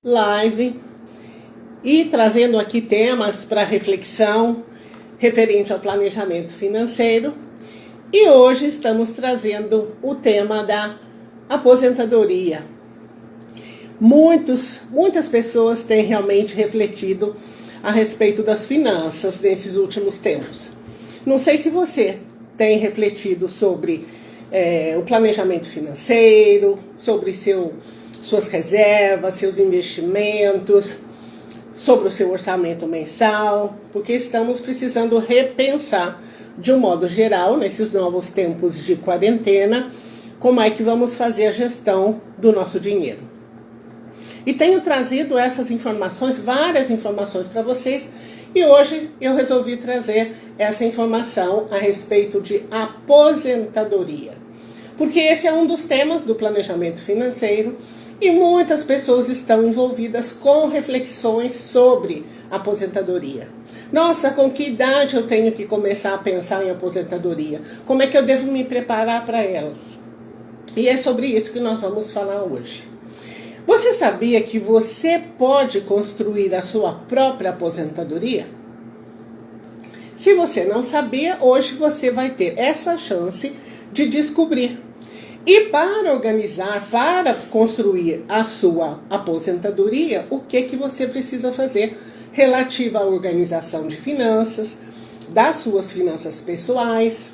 live e trazendo aqui temas para reflexão referente ao planejamento financeiro. E hoje estamos trazendo o tema da aposentadoria. Muitas pessoas têm realmente refletido a respeito das finanças nesses últimos tempos. Não sei se você tem refletido sobre o planejamento financeiro, sobre suas reservas, seus investimentos, sobre o seu orçamento mensal, porque estamos precisando repensar, de um modo geral, nesses novos tempos de quarentena, como é que vamos fazer a gestão do nosso dinheiro. E tenho trazido essas informações, várias informações para vocês, e hoje eu resolvi trazer essa informação a respeito de aposentadoria. Porque esse é um dos temas do planejamento financeiro e muitas pessoas estão envolvidas com reflexões sobre aposentadoria. Nossa, com que idade eu tenho que começar a pensar em aposentadoria? Como é que eu devo me preparar para ela? E é sobre isso que nós vamos falar hoje. Você sabia que você pode construir a sua própria aposentadoria? Se você não sabia, hoje você vai ter essa chance de descobrir. E para organizar, para construir a sua aposentadoria, o que você precisa fazer relativa à organização de finanças, das suas finanças pessoais,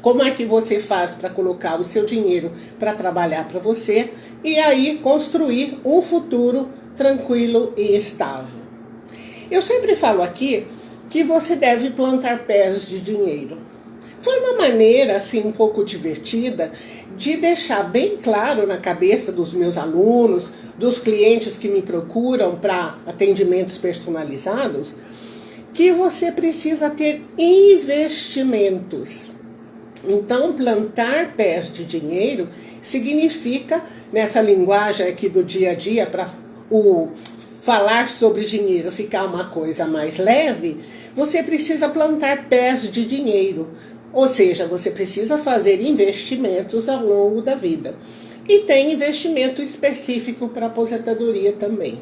como é que você faz para colocar o seu dinheiro para trabalhar para você e aí construir um futuro tranquilo e estável. Eu sempre falo aqui que você deve plantar pés de dinheiro. Foi uma maneira, assim, um pouco divertida de deixar bem claro na cabeça dos meus alunos, dos clientes que me procuram para atendimentos personalizados, que você precisa ter investimentos. Então, plantar pés de dinheiro significa, nessa linguagem aqui do dia a dia, para o falar sobre dinheiro ficar uma coisa mais leve, você precisa plantar pés de dinheiro. Ou seja, você precisa fazer investimentos ao longo da vida. E tem investimento específico para aposentadoria também.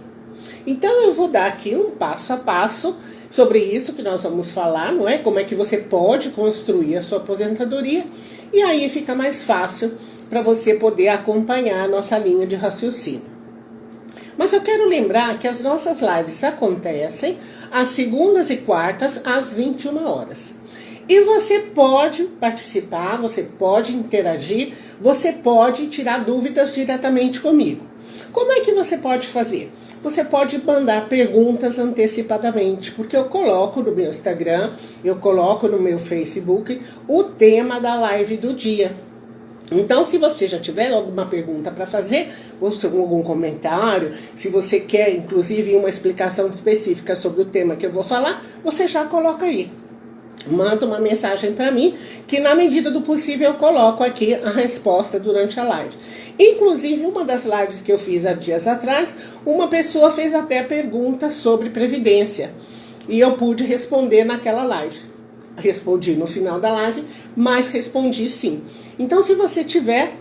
Então eu vou dar aqui um passo a passo sobre isso que nós vamos falar, não é? Como é que você pode construir a sua aposentadoria. E aí fica mais fácil para você poder acompanhar a nossa linha de raciocínio. Mas eu quero lembrar que as nossas lives acontecem às segundas e quartas, às 21 horas. E você pode participar, você pode interagir, você pode tirar dúvidas diretamente comigo. Como é que você pode fazer? Você pode mandar perguntas antecipadamente, porque eu coloco no meu Instagram, eu coloco no meu Facebook o tema da live do dia. Então, se você já tiver alguma pergunta para fazer, ou algum comentário, se você quer, inclusive, uma explicação específica sobre o tema que eu vou falar, você já coloca aí. Manda uma mensagem para mim, que na medida do possível eu coloco aqui a resposta durante a live. Inclusive, uma das lives que eu fiz há dias atrás, uma pessoa fez até perguntas sobre previdência. E eu pude responder naquela live. Respondi no final da live, mas respondi sim. Então, se você tiver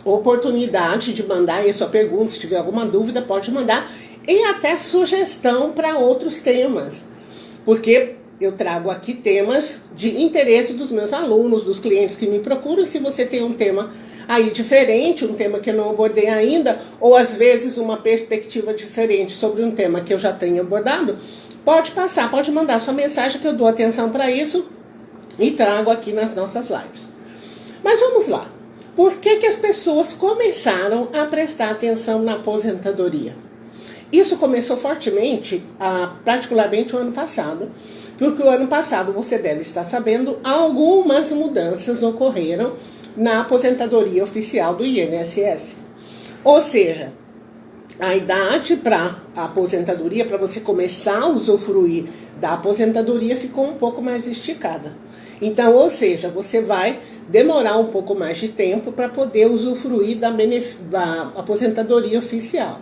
oportunidade de mandar aí a sua pergunta, se tiver alguma dúvida, pode mandar. E até sugestão para outros temas. Porque eu trago aqui temas de interesse dos meus alunos, dos clientes que me procuram. Se você tem um tema aí diferente, um tema que eu não abordei ainda, ou às vezes uma perspectiva diferente sobre um tema que eu já tenho abordado, pode passar, pode mandar sua mensagem que eu dou atenção para isso e trago aqui nas nossas lives. Mas vamos lá. Por que as pessoas começaram a prestar atenção na aposentadoria? Isso começou fortemente, particularmente o ano passado, porque o ano passado, você deve estar sabendo, algumas mudanças ocorreram na aposentadoria oficial do INSS. Ou seja, a idade para a aposentadoria, para você começar a usufruir da aposentadoria, ficou um pouco mais esticada. Então, ou seja, você vai demorar um pouco mais de tempo para poder usufruir da aposentadoria oficial.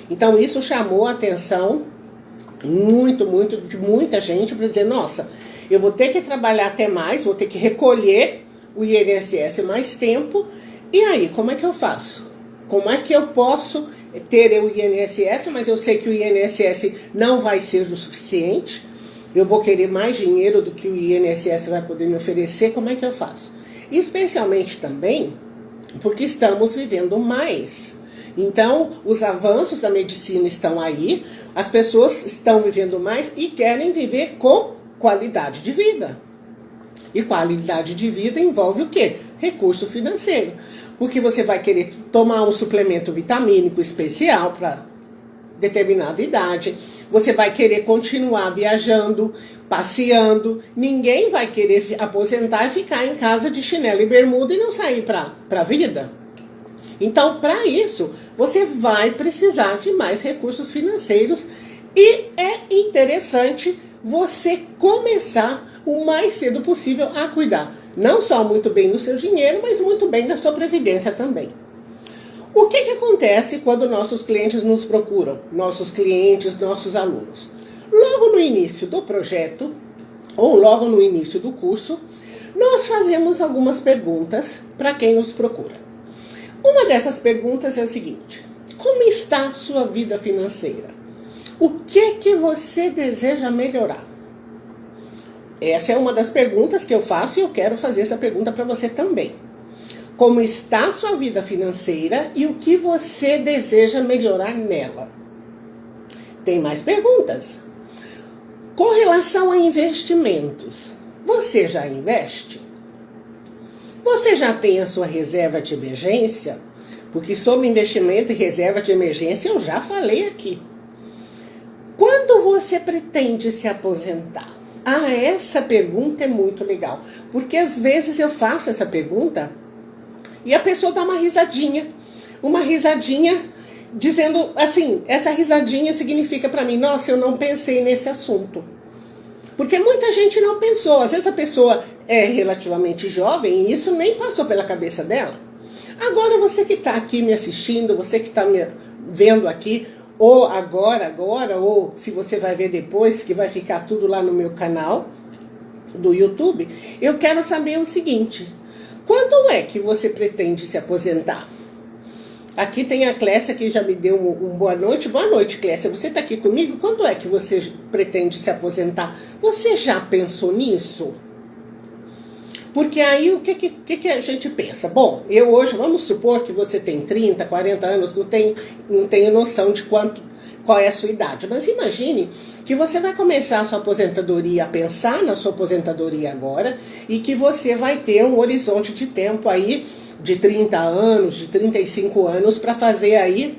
Então, isso chamou a atenção de muita gente para dizer, nossa, eu vou ter que trabalhar até mais, vou ter que recolher o INSS mais tempo, e aí, como é que eu faço? Como é que eu posso ter o INSS, mas eu sei que o INSS não vai ser o suficiente. Eu vou querer mais dinheiro do que o INSS vai poder me oferecer. Como é que eu faço? Especialmente também porque estamos vivendo mais. Então, os avanços da medicina estão aí, as pessoas estão vivendo mais e querem viver com qualidade de vida. E qualidade de vida envolve o quê? Recurso financeiro. Porque você vai querer tomar um suplemento vitamínico especial para determinada idade. Você vai querer continuar viajando, passeando. Ninguém vai querer aposentar e ficar em casa de chinelo e bermuda e não sair para a vida. Então, para isso, você vai precisar de mais recursos financeiros e é interessante você começar o mais cedo possível a cuidar, não só muito bem do seu dinheiro, mas muito bem da sua previdência também. O que acontece quando nossos clientes nos procuram? Nossos clientes, nossos alunos. Logo no início do projeto, ou logo no início do curso, nós fazemos algumas perguntas para quem nos procura. Uma dessas perguntas é a seguinte: como está a sua vida financeira? O que você deseja melhorar? Essa é uma das perguntas que eu faço e eu quero fazer essa pergunta para você também. Como está a sua vida financeira e o que você deseja melhorar nela? Tem mais perguntas. Com relação a investimentos, você já investe? Você já tem a sua reserva de emergência? Porque sobre investimento e reserva de emergência eu já falei aqui. Quando você pretende se aposentar? Essa pergunta é muito legal. Porque às vezes eu faço essa pergunta e a pessoa dá uma risadinha. Uma risadinha dizendo assim, essa risadinha significa para mim, nossa, eu não pensei nesse assunto. Porque muita gente não pensou. Às vezes a pessoa é relativamente jovem e isso nem passou pela cabeça dela. Agora você que está aqui me assistindo, você que está me vendo aqui, ou agora, ou se você vai ver depois, que vai ficar tudo lá no meu canal do YouTube, eu quero saber o seguinte: quando é que você pretende se aposentar? Aqui tem a Clécia que já me deu um boa noite. Boa noite, Clécia. Você está aqui comigo? Quando é que você pretende se aposentar? Você já pensou nisso? Porque aí o que a gente pensa? Bom, eu hoje, vamos supor que você tem 30, 40 anos, não tenho noção de qual é a sua idade. Mas imagine que você vai começar a sua aposentadoria, a pensar na sua aposentadoria agora, e que você vai ter um horizonte de tempo aí de 30 anos, de 35 anos, para fazer aí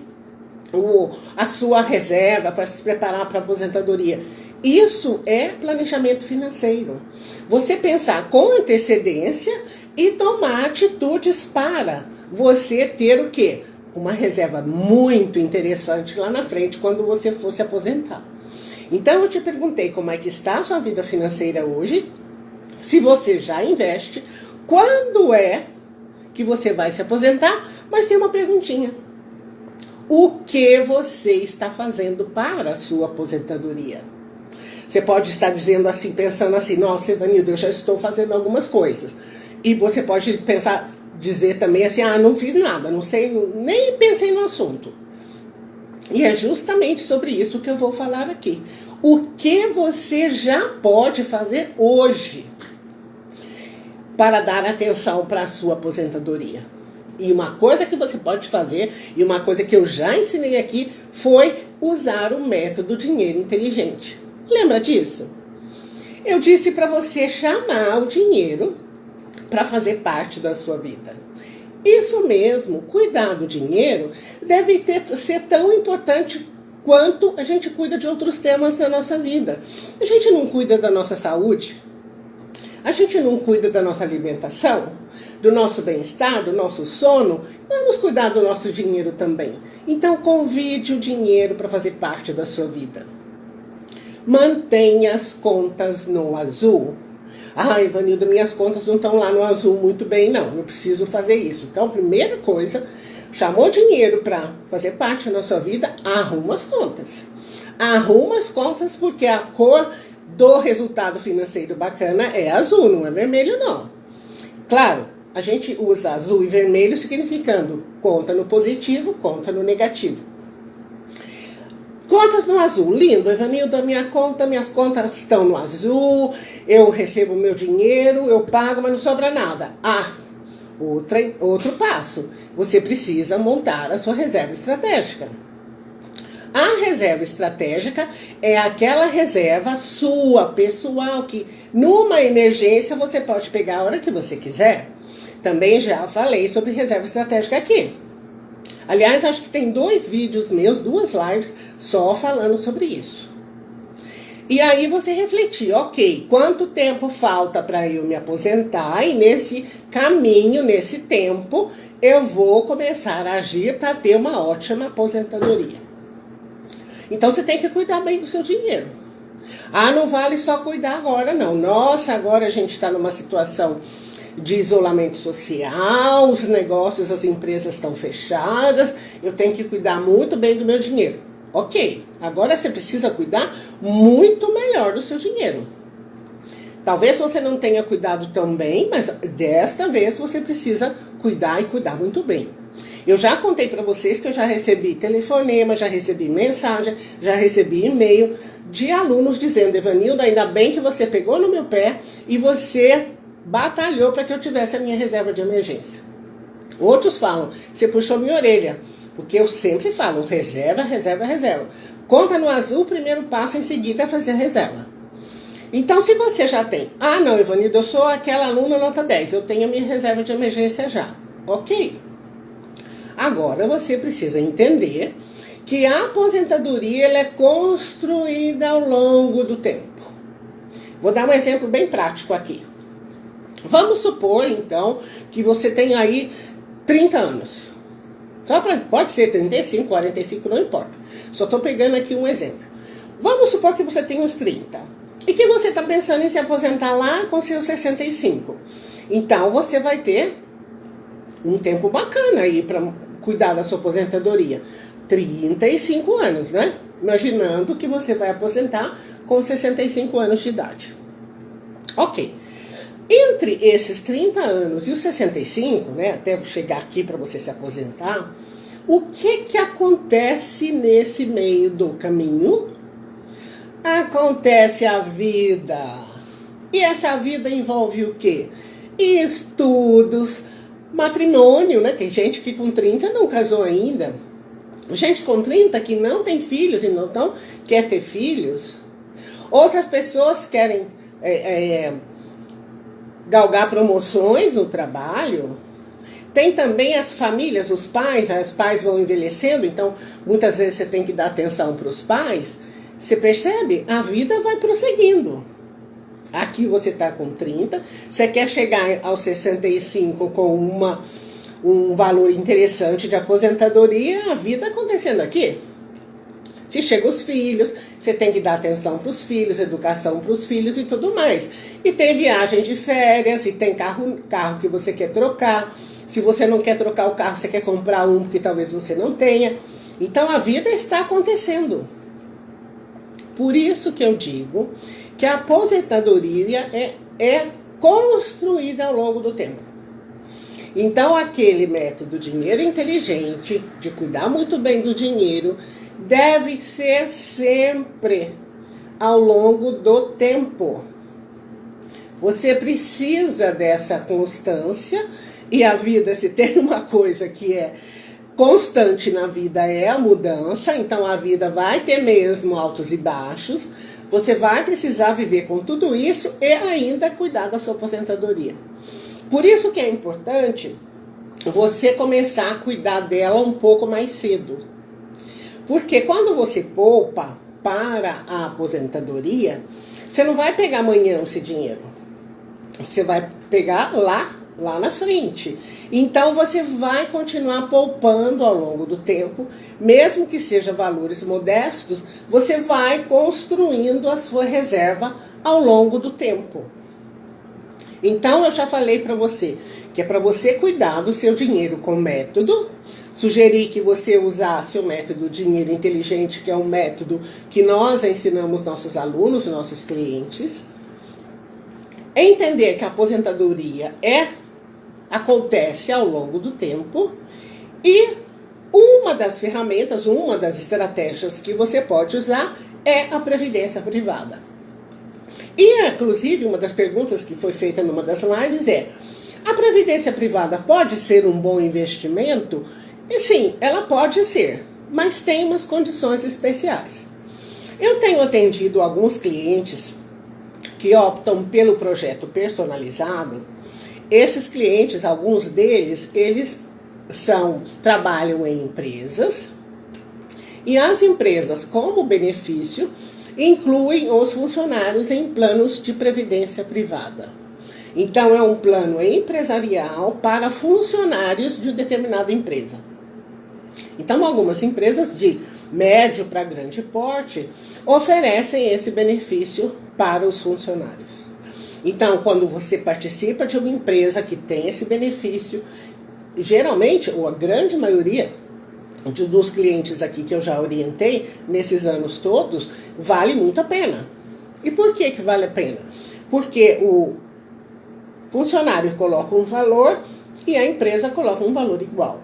a sua reserva, para se preparar para a aposentadoria. Isso é planejamento financeiro. Você pensar com antecedência e tomar atitudes para você ter o quê? Uma reserva muito interessante lá na frente, quando você for se aposentar. Então, eu te perguntei como é que está a sua vida financeira hoje, se você já investe, quando é que você vai se aposentar, mas tem uma perguntinha. O que você está fazendo para a sua aposentadoria? Você pode estar dizendo assim, pensando assim, nossa, Evanildo, eu já estou fazendo algumas coisas. E você pode dizer também assim, não fiz nada, não sei, nem pensei no assunto. E é justamente sobre isso que eu vou falar aqui. O que você já pode fazer hoje para dar atenção para a sua aposentadoria? E uma coisa que você pode fazer, e uma coisa que eu já ensinei aqui, foi usar o método dinheiro inteligente. Lembra disso? Eu disse para você chamar o dinheiro para fazer parte da sua vida. Isso mesmo, cuidar do dinheiro deve ser tão importante quanto a gente cuida de outros temas da nossa vida. A gente não cuida da nossa saúde? A gente não cuida da nossa alimentação? Do nosso bem-estar, do nosso sono? Vamos cuidar do nosso dinheiro também. Então convide o dinheiro para fazer parte da sua vida. Mantenha as contas no azul. Ivanildo, minhas contas não estão lá no azul muito bem, não. Eu preciso fazer isso. Então, primeira coisa, chamou dinheiro para fazer parte da sua vida, arruma as contas. Arruma as contas porque a cor do resultado financeiro bacana é azul, não é vermelho, não. Claro, a gente usa azul e vermelho significando conta no positivo, conta no negativo. Contas no azul, lindo, Evanilda, minhas contas estão no azul, eu recebo meu dinheiro, eu pago, mas não sobra nada. Outro passo, você precisa montar a sua reserva estratégica. A reserva estratégica é aquela reserva sua, pessoal, que numa emergência você pode pegar a hora que você quiser. Também já falei sobre reserva estratégica aqui. Aliás, acho que tem 2 vídeos meus, 2 lives, só falando sobre isso. E aí você refletir, ok, quanto tempo falta para eu me aposentar? E nesse caminho, nesse tempo, eu vou começar a agir para ter uma ótima aposentadoria. Então você tem que cuidar bem do seu dinheiro. Não vale só cuidar agora, não. Nossa, agora a gente está numa situação de isolamento social, os negócios, as empresas estão fechadas, eu tenho que cuidar muito bem do meu dinheiro. Ok, agora você precisa cuidar muito melhor do seu dinheiro. Talvez você não tenha cuidado tão bem, mas desta vez você precisa cuidar e cuidar muito bem. Eu já contei para vocês que eu já recebi telefonema, já recebi mensagem, já recebi e-mail de alunos dizendo: Evanilda, ainda bem que você pegou no meu pé e você batalhou para que eu tivesse a minha reserva de emergência. Outros falam: você puxou minha orelha, porque eu sempre falo: reserva, reserva, reserva. Conta no azul, o primeiro passo em seguida é fazer a reserva. Então, se você já tem, não, Evanilda, eu sou aquela aluna nota 10, eu tenho a minha reserva de emergência já. Ok. Agora você precisa entender que a aposentadoria ela é construída ao longo do tempo. Vou dar um exemplo bem prático aqui. Vamos supor, então, que você tem aí 30 anos. Pode ser 35, 45, não importa. Só estou pegando aqui um exemplo. Vamos supor que você tem uns 30. E que você está pensando em se aposentar lá com seus 65. Então, você vai ter um tempo bacana aí para cuidar da sua aposentadoria. 35 anos, né? Imaginando que você vai aposentar com 65 anos de idade. Ok. Entre esses 30 anos e os 65, né, até chegar aqui para você se aposentar, o que acontece nesse meio do caminho? Acontece a vida. E essa vida envolve o quê? Estudos, matrimônio, né? Tem gente que com 30 não casou ainda. Gente com 30 que não tem filhos e não quer ter filhos. Outras pessoas querem galgar promoções no trabalho. Tem também as famílias, os pais vão envelhecendo, então muitas vezes você tem que dar atenção para os pais. Você percebe? A vida vai prosseguindo. Aqui você está com 30, você quer chegar aos 65 com um valor interessante de aposentadoria, a vida acontecendo aqui. Se chegam os filhos, você tem que dar atenção para os filhos, educação para os filhos e tudo mais. E tem viagem de férias, e tem carro que você quer trocar. Se você não quer trocar o carro, você quer comprar um porque talvez você não tenha. Então a vida está acontecendo. Por isso que eu digo que a aposentadoria é construída ao longo do tempo. Então aquele método dinheiro inteligente, de cuidar muito bem do dinheiro, deve ser sempre ao longo do tempo. Você precisa dessa constância, e a vida, se tem uma coisa que é constante na vida, é a mudança. Então a vida vai ter mesmo altos e baixos. Você vai precisar viver com tudo isso e ainda cuidar da sua aposentadoria. Por isso que é importante você começar a cuidar dela um pouco mais cedo. Porque quando você poupa para a aposentadoria, você não vai pegar amanhã esse dinheiro. Você vai pegar lá na frente. Então você vai continuar poupando ao longo do tempo, mesmo que seja valores modestos, você vai construindo a sua reserva ao longo do tempo. Então eu já falei para você que é para você cuidar do seu dinheiro com método. Sugeri que você usasse o método Dinheiro Inteligente, que é um método que nós ensinamos nossos alunos, nossos clientes. Entender que a aposentadoria acontece ao longo do tempo e Uma das ferramentas, uma das estratégias que você pode usar é a previdência privada. E, inclusive, uma das perguntas que foi feita numa das lives é: a previdência privada pode ser um bom investimento? E sim, ela pode ser, mas tem umas condições especiais. Eu tenho atendido alguns clientes que optam pelo projeto personalizado. Esses clientes, alguns deles, eles trabalham em empresas, e as empresas, como benefício, incluem os funcionários em planos de previdência privada. Então, é um plano empresarial para funcionários de determinada empresa. Então, algumas empresas de médio para grande porte oferecem esse benefício para os funcionários. Então, quando você participa de uma empresa que tem esse benefício, geralmente, ou a grande maioria dos clientes aqui que eu já orientei nesses anos todos, vale muito a pena. E por que vale a pena? Porque o funcionário coloca um valor e a empresa coloca um valor igual.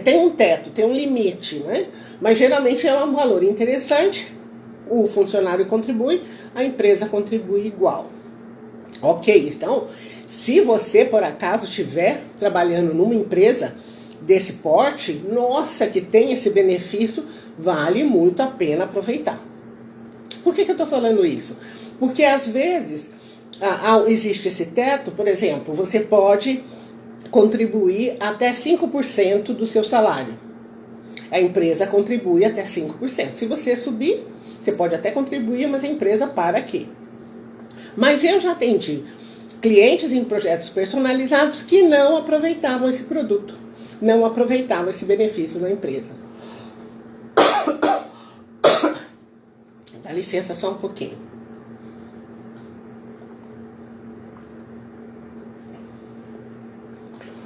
Tem um teto, tem um limite, né? Mas geralmente é um valor interessante. O funcionário contribui, a empresa contribui igual. Ok, então, se você por acaso estiver trabalhando numa empresa desse porte, nossa, que tem esse benefício, vale muito a pena aproveitar. Por que eu estou falando isso? Porque às vezes existe esse teto, por exemplo, você pode contribuir até 5% do seu salário. A empresa contribui até 5%. Se você subir, você pode até contribuir, mas a empresa para aqui. Mas eu já atendi clientes em projetos personalizados que não aproveitavam esse produto, não aproveitavam esse benefício da empresa. Dá licença só um pouquinho.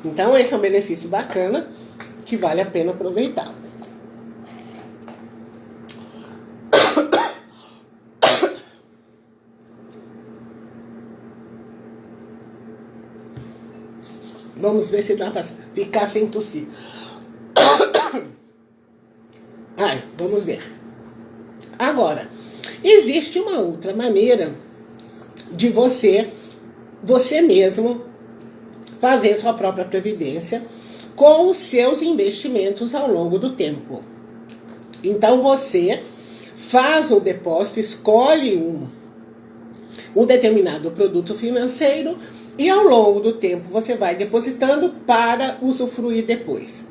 Então, esse é um benefício bacana que vale a pena aproveitar. Vamos ver se dá para ficar sem tossir. Vamos ver. Agora, existe uma outra maneira de você mesmo fazer sua própria previdência com os seus investimentos ao longo do tempo. Então, você faz um depósito, escolhe um determinado produto financeiro e ao longo do tempo você vai depositando para usufruir depois.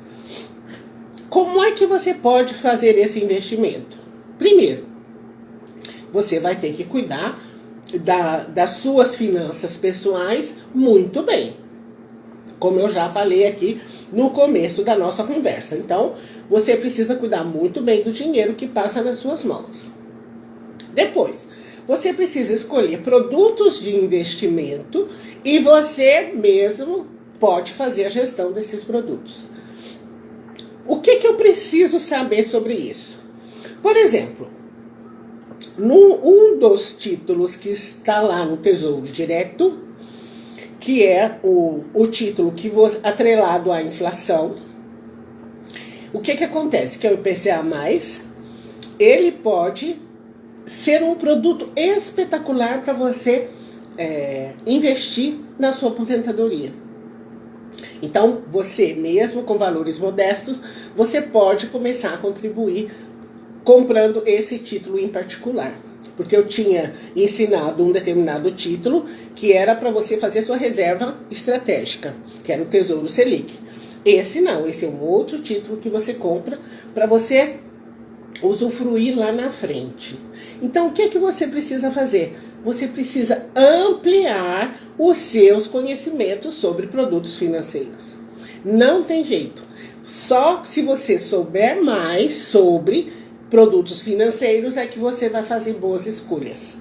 Como é que você pode fazer esse investimento? Primeiro, você vai ter que cuidar das suas finanças pessoais muito bem. Como eu já falei aqui no começo da nossa conversa. Então, você precisa cuidar muito bem do dinheiro que passa nas suas mãos. Depois, você precisa escolher produtos de investimento e você mesmo pode fazer a gestão desses produtos. O que eu preciso saber sobre isso? Por exemplo, um dos títulos que está lá no Tesouro Direto, que é o título que atrelado à inflação, o que acontece? Que é o IPCA+, ele pode ser um produto espetacular para você investir na sua aposentadoria. Então, você mesmo com valores modestos, você pode começar a contribuir comprando esse título em particular. Porque eu tinha ensinado um determinado título que era para você fazer sua reserva estratégica, que era o Tesouro Selic. Esse não, esse é um outro título que você compra para você usufruir lá na frente. Então, o que você precisa fazer? Você precisa ampliar os seus conhecimentos sobre produtos financeiros. Não tem jeito. Só se você souber mais sobre produtos financeiros é que você vai fazer boas escolhas.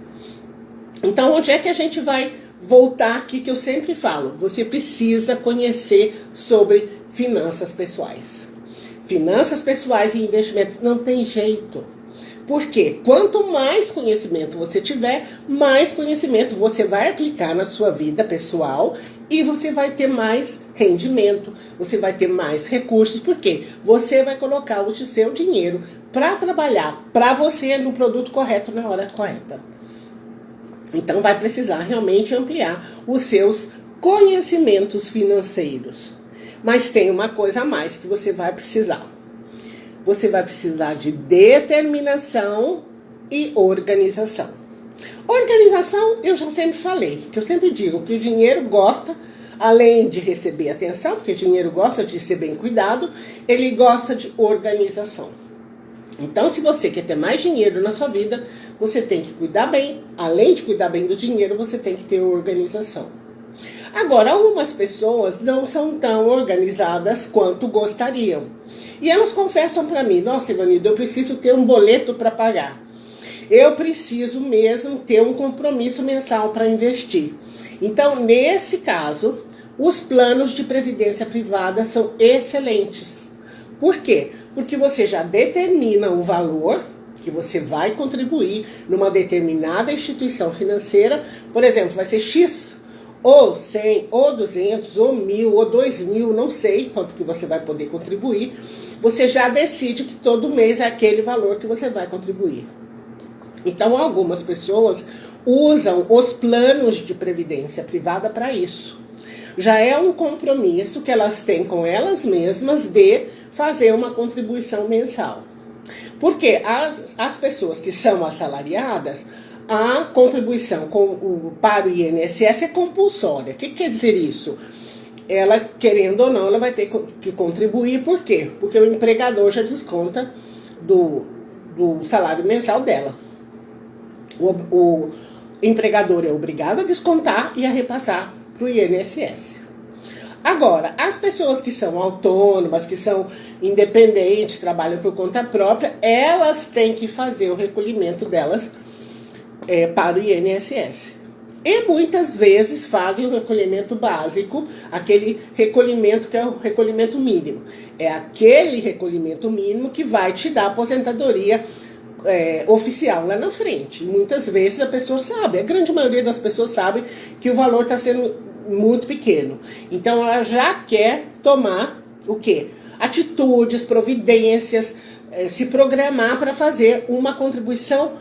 Então, onde é que a gente vai voltar aqui que eu sempre falo? Você precisa conhecer sobre finanças pessoais. Finanças pessoais e investimentos não tem jeito. Porque quanto mais conhecimento você tiver, mais conhecimento você vai aplicar na sua vida pessoal e você vai ter mais rendimento, você vai ter mais recursos, porque você vai colocar o seu dinheiro para trabalhar para você no produto correto na hora correta. Então vai precisar realmente ampliar os seus conhecimentos financeiros. Mas tem uma coisa a mais que você vai precisar. Você vai precisar de determinação e organização. Organização, eu já sempre falei, que eu sempre digo que o dinheiro gosta, além de receber atenção, porque o dinheiro gosta de ser bem cuidado, ele gosta de organização. Então, se você quer ter mais dinheiro na sua vida, você tem que cuidar bem. Além de cuidar bem do dinheiro, você tem que ter organização. Agora, algumas pessoas não são tão organizadas quanto gostariam. E elas confessam para mim, nossa, Ivanildo, eu preciso ter um boleto para pagar. Eu preciso mesmo ter um compromisso mensal para investir. Então, nesse caso, os planos de previdência privada são excelentes. Por quê? Porque você já determina o valor que você vai contribuir numa determinada instituição financeira. Por exemplo, vai ser X, ou 100, ou 200, ou 1.000, ou 2.000, não sei quanto que você vai poder contribuir. Você já decide que todo mês é aquele valor que você vai contribuir. Então, algumas pessoas usam os planos de previdência privada para isso. Já é um compromisso que elas têm com elas mesmas de fazer uma contribuição mensal. Porque as pessoas que são assalariadas, a contribuição para o INSS é compulsória. O que quer dizer isso? Ela, querendo ou não, ela vai ter que contribuir. Por quê? Porque o empregador já desconta do salário mensal dela. O empregador é obrigado a descontar e a repassar para o INSS. Agora, as pessoas que são autônomas, que são independentes, trabalham por conta própria, elas têm que fazer o recolhimento delas para o INSS. E muitas vezes fazem o recolhimento básico, aquele recolhimento que é o recolhimento mínimo. É aquele recolhimento mínimo que vai te dar aposentadoria oficial lá na frente. Muitas vezes a pessoa sabe, a grande maioria das pessoas sabe que o valor está sendo muito pequeno. Então ela já quer tomar o quê? Atitudes, providências, se programar para fazer uma contribuição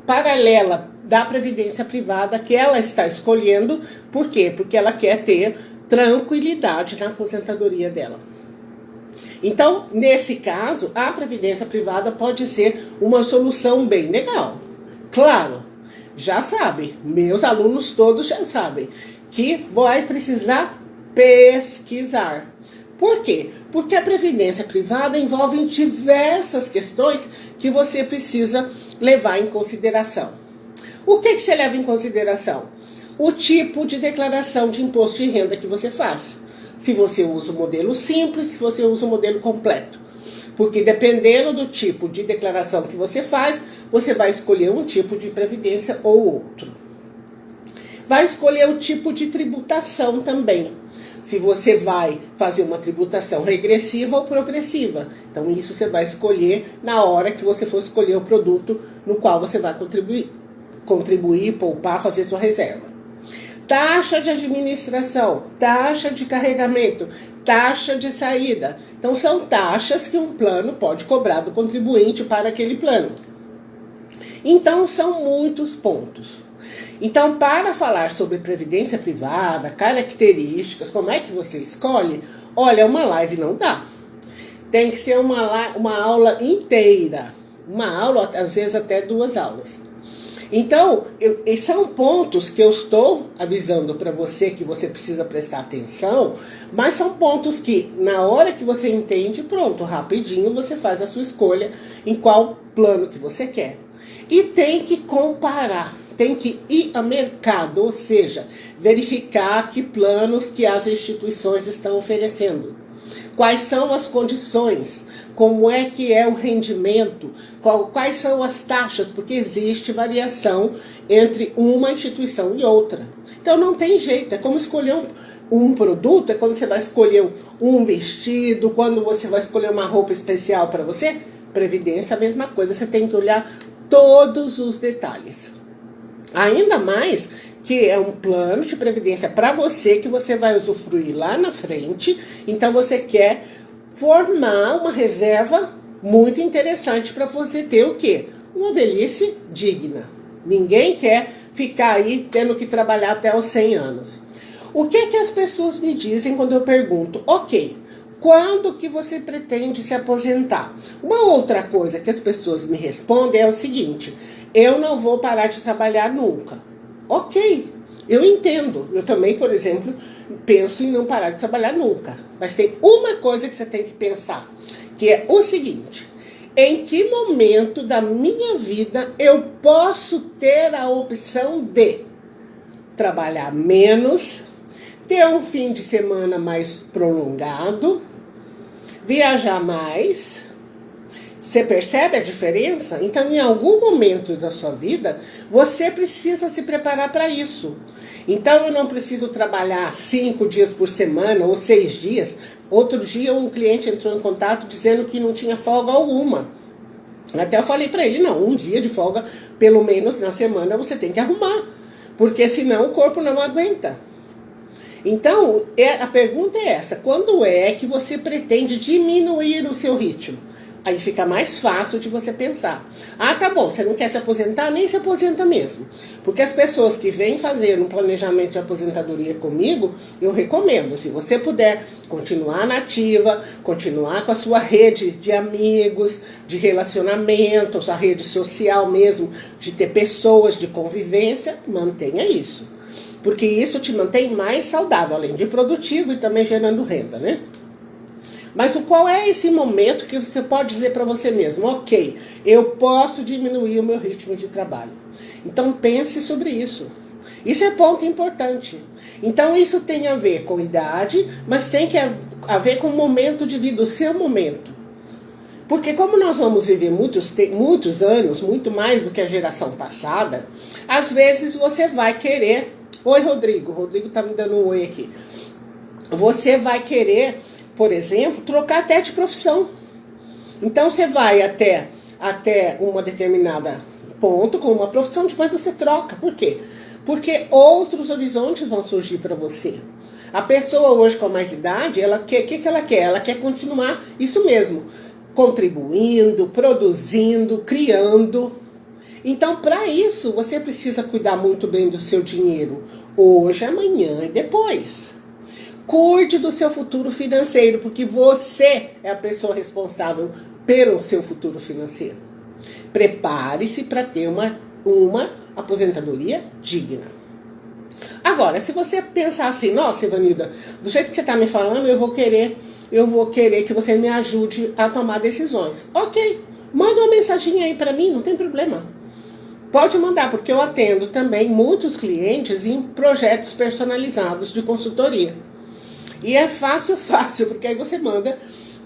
paralela da previdência privada que ela está escolhendo. Por quê? Porque ela quer ter tranquilidade na aposentadoria dela. Então, nesse caso, a previdência privada pode ser uma solução bem legal. Claro, já sabe, meus alunos todos já sabem, que vai precisar pesquisar. Por quê? Porque a previdência privada envolve diversas questões que você precisa levar em consideração. O que você leva em consideração? O tipo de declaração de imposto de renda que você faz. Se você usa o modelo simples, se você usa o modelo completo. Porque dependendo do tipo de declaração que você faz, você vai escolher um tipo de previdência ou outro. Vai escolher o tipo de tributação também. Se você vai fazer uma tributação regressiva ou progressiva. Então isso você vai escolher na hora que você for escolher o produto no qual você vai contribuir, poupar, fazer sua reserva. Taxa de administração, taxa de carregamento, taxa de saída. Então, são taxas que um plano pode cobrar do contribuinte para aquele plano. Então, são muitos pontos. Então, para falar sobre previdência privada, características, como é que você escolhe, olha, uma live não dá. Tem que ser uma aula inteira. Uma aula, às vezes até 2 aulas. Então, são pontos que eu estou avisando para você que você precisa prestar atenção, mas são pontos que, na hora que você entende, pronto, rapidinho você faz a sua escolha em qual plano que você quer. E tem que comparar, tem que ir ao mercado, ou seja, verificar que planos que as instituições estão oferecendo. Quais são as condições? Como é que é o rendimento? Quais são as taxas? Porque existe variação entre uma instituição e outra. Então não tem jeito, é como escolher um produto, é quando você vai escolher um vestido, quando você vai escolher uma roupa especial para você. Previdência, a mesma coisa, você tem que olhar todos os detalhes. Ainda mais que é um plano de previdência para você, que você vai usufruir lá na frente. Então você quer formar uma reserva muito interessante para você ter o quê? Uma velhice digna. Ninguém quer ficar aí tendo que trabalhar até os 100 anos. O que é que as pessoas me dizem quando eu pergunto, ok, quando que você pretende se aposentar? Uma outra coisa que as pessoas me respondem é o seguinte, eu não vou parar de trabalhar nunca. Ok, eu entendo. Eu também, por exemplo, penso em não parar de trabalhar nunca. Mas tem uma coisa que você tem que pensar, que é o seguinte, em que momento da minha vida eu posso ter a opção de trabalhar menos, ter um fim de semana mais prolongado, viajar mais. Você percebe a diferença? Então, em algum momento da sua vida, você precisa se preparar para isso. Então, eu não preciso trabalhar 5 dias por semana ou 6 dias. Outro dia, um cliente entrou em contato dizendo que não tinha folga alguma. Até eu falei para ele, não, um dia de folga, pelo menos na semana, você tem que arrumar. Porque senão o corpo não aguenta. Então, a pergunta é essa, quando é que você pretende diminuir o seu ritmo? Aí fica mais fácil de você pensar. Ah, tá bom, você não quer se aposentar? Nem se aposenta mesmo. Porque as pessoas que vêm fazer um planejamento de aposentadoria comigo, eu recomendo, se você puder continuar na ativa, continuar com a sua rede de amigos, de relacionamento, sua rede social mesmo, de ter pessoas, de convivência, mantenha isso. Porque isso te mantém mais saudável, além de produtivo e também gerando renda, né? Mas qual é esse momento que você pode dizer para você mesmo, ok, eu posso diminuir o meu ritmo de trabalho. Então pense sobre isso. Isso é ponto importante. Então isso tem a ver com idade, mas tem que a ver com o momento de vida, o seu momento. Porque como nós vamos viver muitos anos, muito mais do que a geração passada, às vezes você vai querer... Oi, Rodrigo. Rodrigo tá me dando um oi aqui. Você vai querer, por exemplo, trocar até de profissão. Então você vai até uma determinada ponto com uma profissão, depois você troca. Por quê? Porque outros horizontes vão surgir para você. A pessoa hoje com mais idade, ela quer, o que ela quer? Ela quer continuar isso mesmo, contribuindo, produzindo, criando. Então, para isso, você precisa cuidar muito bem do seu dinheiro, hoje, amanhã e depois. Cuide do seu futuro financeiro, porque você é a pessoa responsável pelo seu futuro financeiro. Prepare-se para ter uma aposentadoria digna. Agora, se você pensar assim, nossa, Ivanilda, do jeito que você está me falando, eu vou querer que você me ajude a tomar decisões. Ok, manda uma mensaginha aí para mim, não tem problema. Pode mandar, porque eu atendo também muitos clientes em projetos personalizados de consultoria. E é fácil, porque aí você manda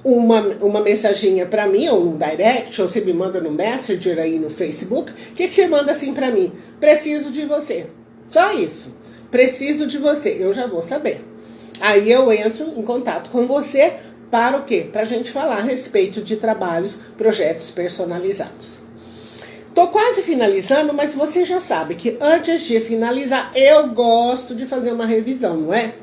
uma mensaginha para mim, ou no direct, ou você me manda no Messenger aí no Facebook. O que você manda assim para mim? Preciso de você. Só isso. Preciso de você. Eu já vou saber. Aí eu entro em contato com você para o quê? Para a gente falar a respeito de trabalhos, projetos personalizados. Estou quase finalizando, mas você já sabe que antes de finalizar, eu gosto de fazer uma revisão, não é?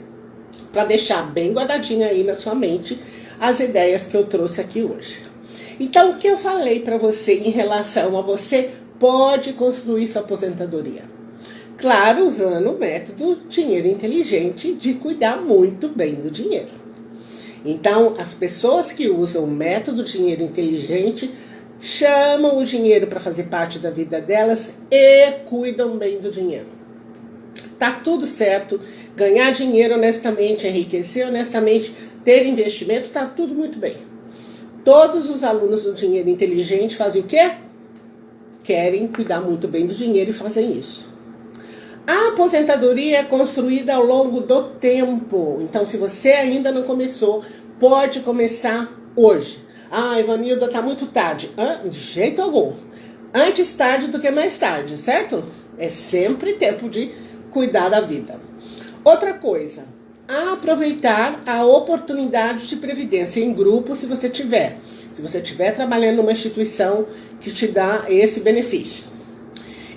Para deixar bem guardadinha aí na sua mente as ideias que eu trouxe aqui hoje. Então, o que eu falei para você em relação a você pode construir sua aposentadoria? Claro, usando o método dinheiro inteligente de cuidar muito bem do dinheiro. Então, as pessoas que usam o método dinheiro inteligente chamam o dinheiro para fazer parte da vida delas e cuidam bem do dinheiro. Tá tudo certo, ganhar dinheiro honestamente, enriquecer honestamente, ter investimento, tá tudo muito bem. Todos os alunos do dinheiro inteligente fazem o quê? Querem cuidar muito bem do dinheiro e fazem isso. A aposentadoria é construída ao longo do tempo. Então, se você ainda não começou, pode começar hoje. Ah, Ivanilda, tá muito tarde. De jeito algum. Antes tarde do que mais tarde, certo? É sempre tempo de cuidar da vida. Outra coisa, aproveitar a oportunidade de previdência em grupo se você tiver. Se você estiver trabalhando numa instituição que te dá esse benefício.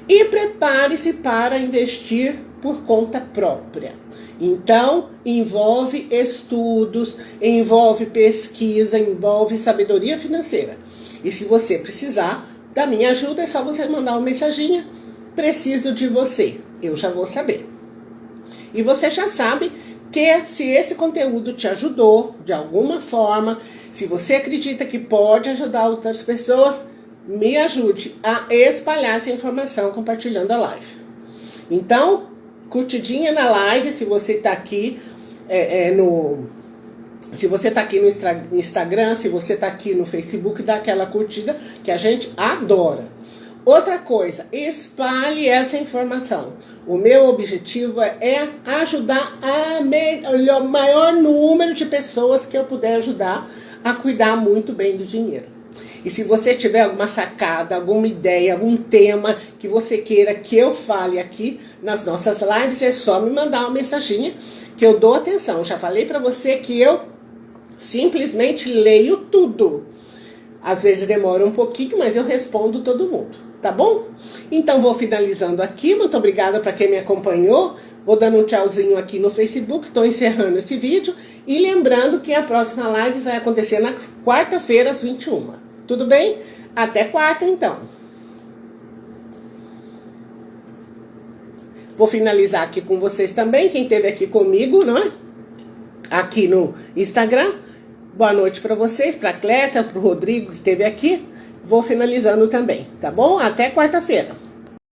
E prepare-se para investir por conta própria. Então, envolve estudos, envolve pesquisa, envolve sabedoria financeira. E se você precisar da minha ajuda, é só você mandar uma mensaginha. Preciso de você. Eu já vou saber. E você já sabe que se esse conteúdo te ajudou de alguma forma, se você acredita que pode ajudar outras pessoas, me ajude a espalhar essa informação compartilhando a live. Então, curtidinha na live, se você está aqui se você está aqui no Instagram, se você está aqui no Facebook, dá aquela curtida que a gente adora. Outra coisa, espalhe essa informação. O meu objetivo é ajudar o maior número de pessoas que eu puder ajudar a cuidar muito bem do dinheiro. E se você tiver alguma sacada, alguma ideia, algum tema que você queira que eu fale aqui nas nossas lives, é só me mandar uma mensaginha que eu dou atenção. Eu já falei para você que eu simplesmente leio tudo. Às vezes demora um pouquinho, mas eu respondo todo mundo, tá bom? Então vou finalizando aqui. Muito obrigada para quem me acompanhou. Vou dando um tchauzinho aqui no Facebook. Estou encerrando esse vídeo. E lembrando que a próxima live vai acontecer na quarta-feira, às 21h. Tudo bem? Até quarta, então. Vou finalizar aqui com vocês também. Quem esteve aqui comigo, não é? Aqui no Instagram. Boa noite para vocês, para a Clécia, para o Rodrigo que esteve aqui. Vou finalizando também, tá bom? Até quarta-feira.